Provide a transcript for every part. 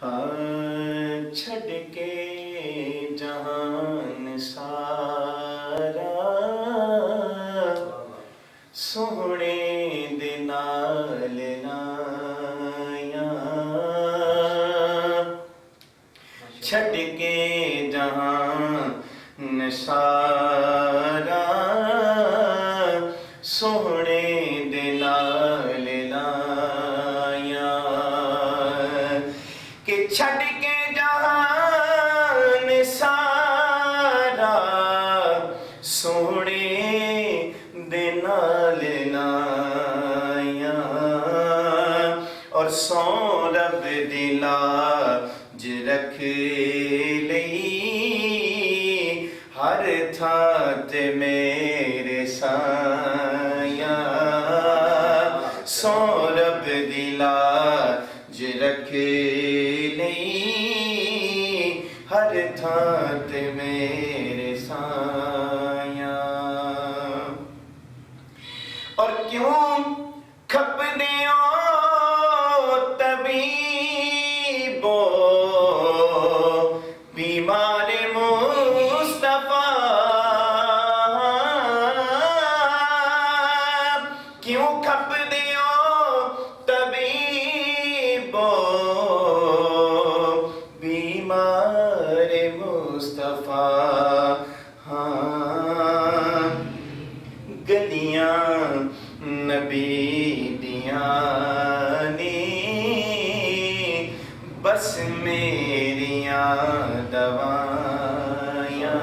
ہاں چھڈ کے جہان سارا سونے دے نال لایا چھڈ کے جہان سارا سونے دے نال لایا کہ چھڈ کے جہان سارا سونے دے نال لایا اور سو رب دی لاج رکھ لئی ہر تھاں تے میرے سایہ سو رب دی لاج رکھ لئی ہر تھاں تے میرے سایہ اور کیوں کھپدے ہو طبیبو بیمار مصطفیٰ کیوں کھپدے ہو طبیبو بیمار مصطفیٰ ہاں گلیاں نبی دیاں نے بس میریاں دوائیاں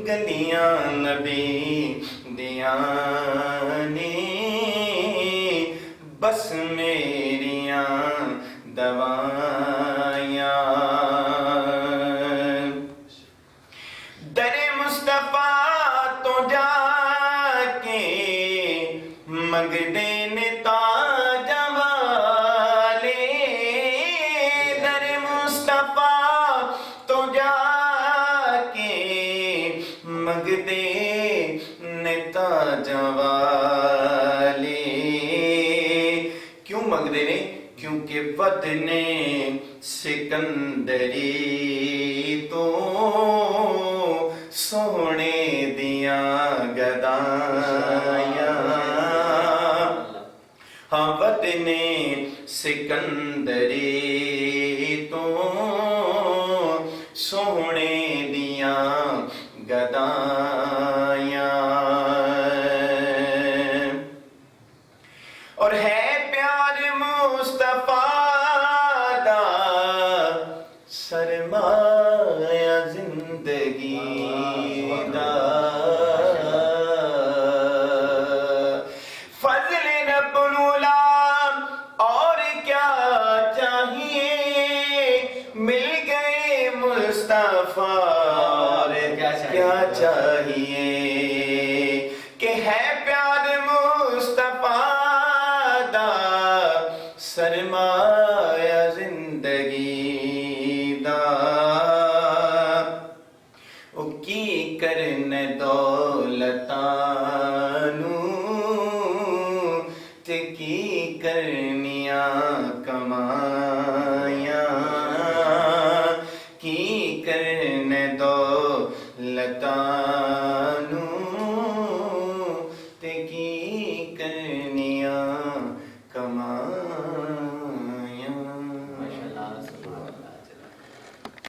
گلیاں نبی دیاں نے بس میریاں دوائیاں در مصطفیٰ تو جا کے منگدے نے تاج والے در مصطفیٰ تو جا کے منگدے نے تاج والے کیوں منگدے نے کیونکہ وطنے سکندری تو سونے دیاں گدایاں ہاں وطنے سکندری تو سونے دیاں گدایاں اور ہے پیار مصطفیٰ دا سرمایہ زندگی دا فضل رب العلا اور کیا چاہیے مل گئے مصطفیٰ اور کیا چاہیے کہ ہے پیار مصطفیٰ دا سرمایہ زندگی